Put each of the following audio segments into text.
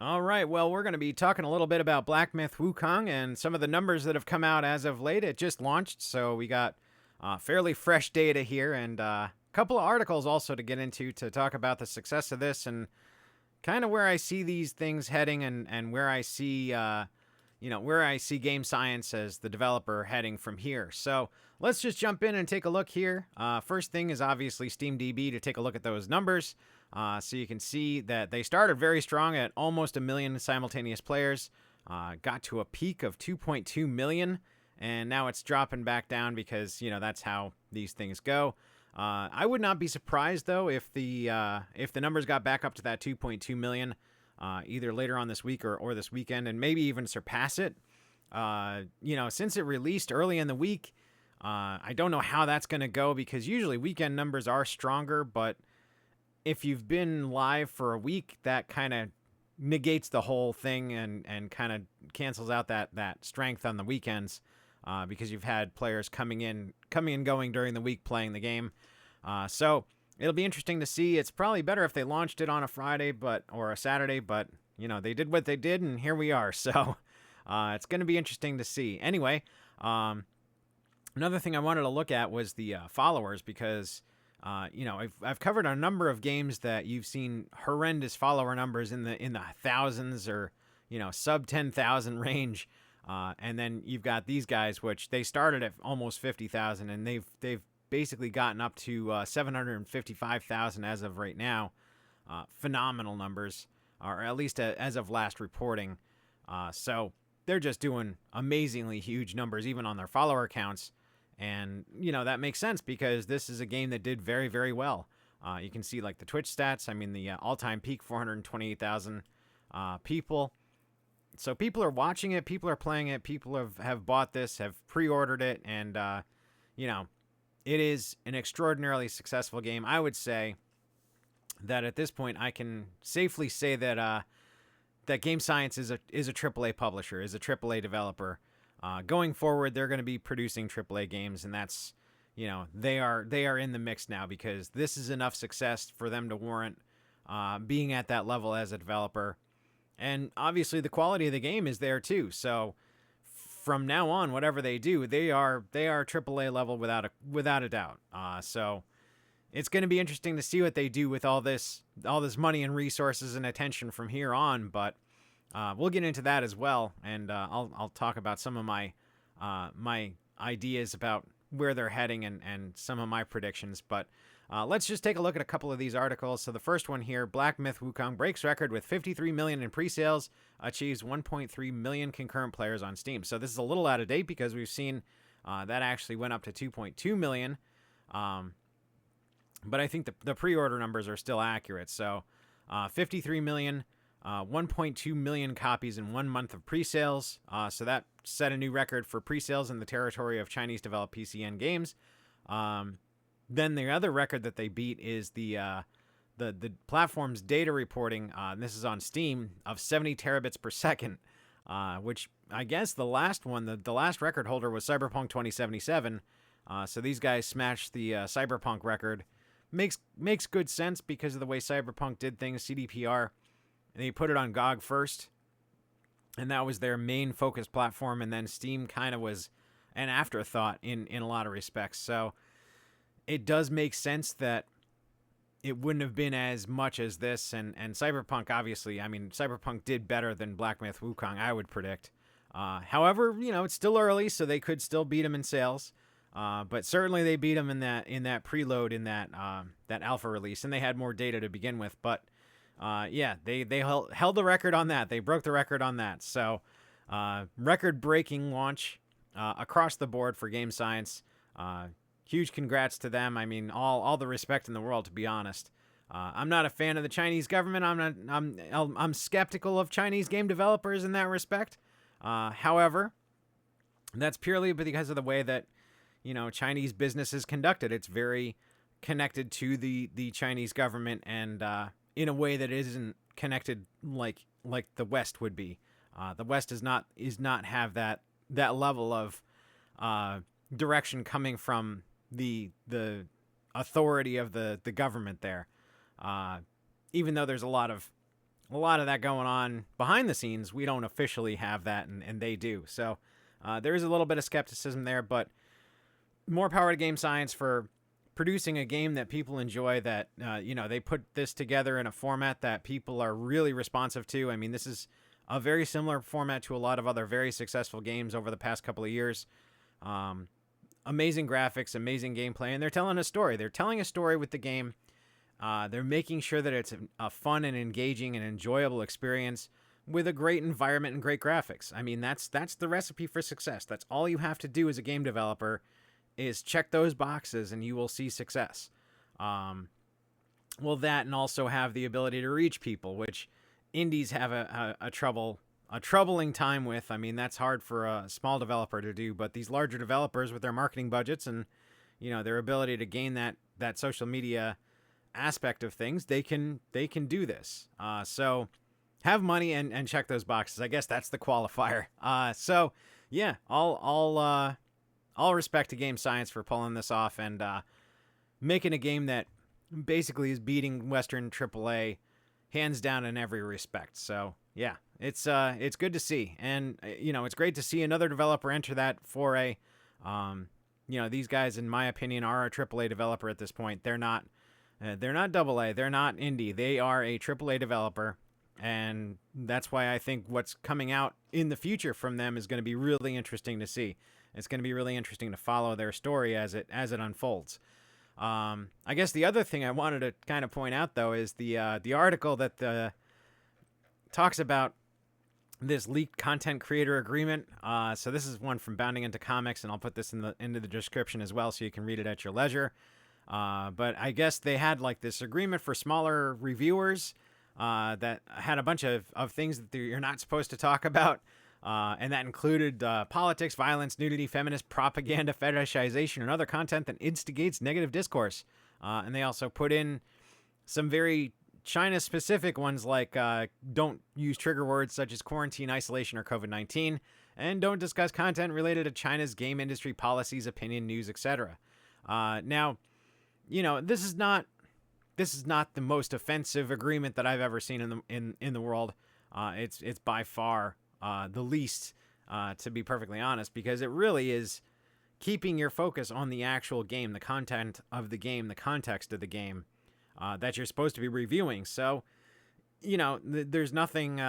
All right, well, we're going to be talking a little bit about Black Myth Wukong and some of the numbers that have come out as of late. It just launched, so we got fairly fresh data here and a couple of articles also to get into to talk about the success of this and kind of where I see these things heading and where I see where I see Game Science as the developer heading from here. So let's just jump in and take a look here. First thing is obviously SteamDB to take a look at those numbers. So you can see that they started very strong at almost 1 million simultaneous players, got to a peak of 2.2 million, and now it's dropping back down because that's how these things go. I would not be surprised though if the numbers got back up to that 2.2 million. Either later on this week or this weekend, and maybe even surpass it. Since it released early in the week, I don't know how that's going to go because usually weekend numbers are stronger, but if you've been live for a week, that kind of negates the whole thing and kind of cancels out that strength on the weekends because you've had players coming and going during the week playing the game. So it'll be interesting to see. It's probably better if they launched it on a Friday or a Saturday, but they did what they did and here we are. So it's going to be interesting to see. Anyway, another thing I wanted to look at was the followers because I've covered a number of games that you've seen horrendous follower numbers in the thousands or sub 10,000 range. And then you've got these guys, which they started at almost 50,000 and they've basically gotten up to 755,000 as of right now. Phenomenal numbers, or at least as of last reporting. So they're just doing amazingly huge numbers, even on their follower counts. And, that makes sense because this is a game that did very, very well. You can see like the Twitch stats. I mean, the all-time peak, 428,000 people. So people are watching it. People are playing it. People have bought this, have pre-ordered it. And, it is an extraordinarily successful game. I would say that at this point, I can safely say that that Game Science is a AAA publisher, is a AAA developer. Going forward, they're going to be producing AAA games, and that's they are in the mix now because this is enough success for them to warrant being at that level as a developer. And obviously, the quality of the game is there too. So from now on, whatever they do, they are AAA level without a doubt. So it's going to be interesting to see what they do with all this money and resources and attention from here on. But we'll get into that as well, and I'll talk about some of my my ideas about where they're heading and some of my predictions. But let's just take a look at a couple of these articles. So the first one here, Black Myth Wukong breaks record with 53 million in pre-sales, achieves 1.3 million concurrent players on Steam. So this is a little out of date because we've seen that actually went up to 2.2 million. But I think the pre-order numbers are still accurate. So 53 million, 1.2 million copies in 1 month of pre-sales. So that set a new record for pre-sales in the territory of Chinese-developed PCN games. Then the other record that they beat is the platform's data reporting. This is on Steam of 70 terabits per second, which I guess the last one, the last record holder was Cyberpunk 2077. So these guys smashed the Cyberpunk record. Makes good sense because of the way Cyberpunk did things, CDPR. They put it on GOG first, and that was their main focus platform, and then Steam kind of was an afterthought in a lot of respects. So it does make sense that it wouldn't have been as much as this, and Cyberpunk, obviously, I mean, Cyberpunk did better than Black Myth Wukong, I would predict. However, it's still early, so they could still beat them in sales. But certainly they beat them in that preload in that alpha release, and they had more data to begin with. But they held the record on that. They broke the record on that. So record-breaking launch across the board for Game Science. Huge congrats to them. I mean, all the respect in the world, to be honest. I'm not a fan of the Chinese government. I'm skeptical of Chinese game developers in that respect. However, that's purely because of the way that Chinese business is conducted. It's very connected to the Chinese government, and in a way that isn't connected like the West would be. The West is not have that level of direction coming from the authority of the government there. Even though there's a lot of a lot of that going on behind the scenes. We don't officially have that, and they do. So there is a little bit of skepticism there, but more power to Game Science for producing a game that people enjoy, that they put this together in a format that people are really responsive to. I mean, this is a very similar format to a lot of other very successful games over the past couple of years. Amazing graphics, amazing gameplay, and they're telling a story. They're telling a story with the game. They're making sure that it's a fun and engaging and enjoyable experience with a great environment and great graphics. I mean, that's the recipe for success. That's all you have to do as a game developer, is check those boxes and you will see success. Well, that, and also have the ability to reach people, which indies have a troubling time with. I mean, that's hard for a small developer to do, but these larger developers with their marketing budgets and their ability to gain that social media aspect of things, they can do this. So have money and check those boxes. I guess that's the qualifier. So yeah, all respect to Game Science for pulling this off and making a game that basically is beating Western AAA hands down in every respect. So yeah, it's good to see, and it's great to see another developer enter that foray. These guys, in my opinion, are a AAA developer at this point. They're not AA. They're not indie. They are a AAA developer, and that's why I think what's coming out in the future from them is going to be really interesting to see. It's going to be really interesting to follow their story as it unfolds. I guess the other thing I wanted to kind of point out, though, is the article that talks about this leaked content creator agreement. So this is one from Bounding Into Comics, and I'll put this into the description as well, so you can read it at your leisure. But I guess they had like this agreement for smaller reviewers that had a bunch of things that you're not supposed to talk about. And that included politics, violence, nudity, feminist propaganda, fetishization, and other content that instigates negative discourse. And they also put in some very China-specific ones, like don't use trigger words such as quarantine, isolation, or COVID-19, and don't discuss content related to China's game industry policies, opinion, news, etc. Now, this is not the most offensive agreement that I've ever seen in the world. It's by far the least, to be perfectly honest, because it really is keeping your focus on the actual game, the content of the game, the context of the game that you're supposed to be reviewing. So, there's nothing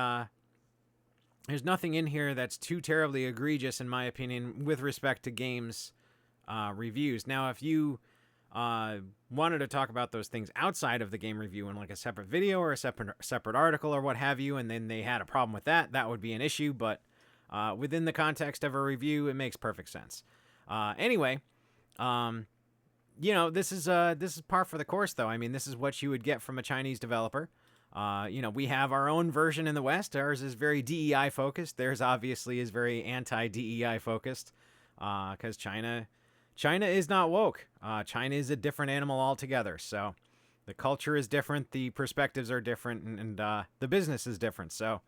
in here that's too terribly egregious, in my opinion, with respect to games reviews. Now, if you wanted to talk about those things outside of the game review in like a separate video or a separate article or what have you, and then they had a problem with that would be an issue. But within the context of a review, it makes perfect sense. Anyway, this is par for the course, though. I mean, this is what you would get from a Chinese developer. We have our own version in the West. Ours is very DEI focused. Theirs obviously is very anti-DEI focused, because China is not woke. China is a different animal altogether. So the culture is different, the perspectives are different, and the business is different. So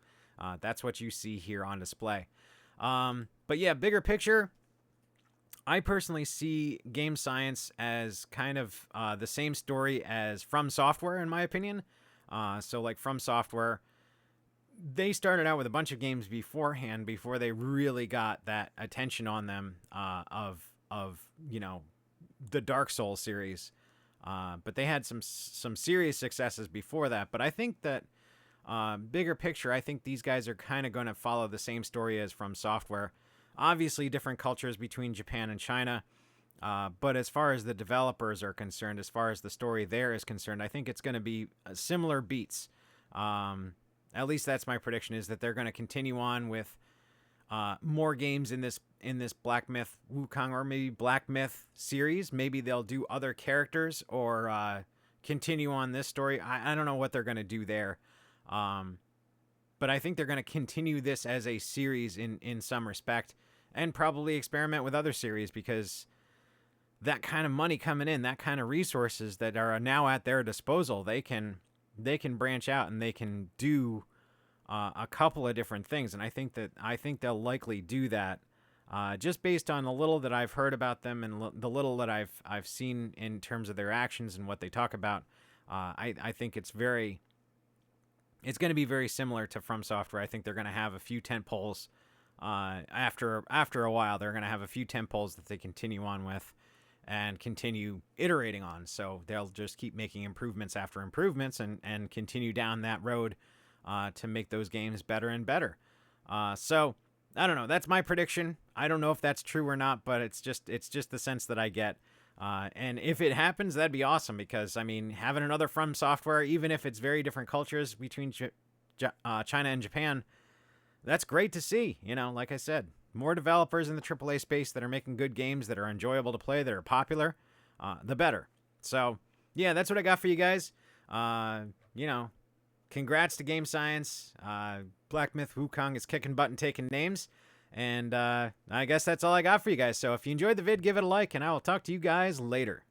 that's what you see here on display. But yeah, bigger picture, I personally see Game Science as kind of the same story as From Software, in my opinion. So like From Software, they started out with a bunch of games beforehand before they really got that attention on them of the Dark Souls series, but they had some serious successes before that. But I think that bigger picture, I think these guys are kind of going to follow the same story as From Software. Obviously, different cultures between Japan and China, but as far as the developers are concerned, as far as the story there is concerned, I think it's going to be similar beats. At least that's my prediction, is that they're going to continue on with more games in this Black Myth Wukong, or maybe Black Myth series. Maybe they'll do other characters or continue on this story. I don't know what they're going to do there. But I think they're going to continue this as a series in some respect, and probably experiment with other series, because that kind of money coming in, that kind of resources that are now at their disposal, they can branch out and they can do a couple of different things. And I think they'll likely do that, just based on the little that I've heard about them and the little that I've seen in terms of their actions and what they talk about. I think it's very it's going to be very similar to From Software. I think they're going to have a few tent poles. After a while, they're going to have a few tent poles that they continue on with and continue iterating on. So they'll just keep making improvements after improvements and continue down that road to make those games better and better. So I don't know. That's my prediction. I don't know if that's true or not, but it's just the sense that I get. And if it happens, that'd be awesome because, I mean, having another From Software, even if it's very different cultures between China and Japan, that's great to see. You know, like I said, more developers in the AAA space that are making good games that are enjoyable to play, that are popular, the better. So, yeah, that's what I got for you guys. You know, congrats to Game Science. Black Myth Wukong is kicking butt and taking names. And I guess that's all I got for you guys. So if you enjoyed the vid, give it a like, and I will talk to you guys later.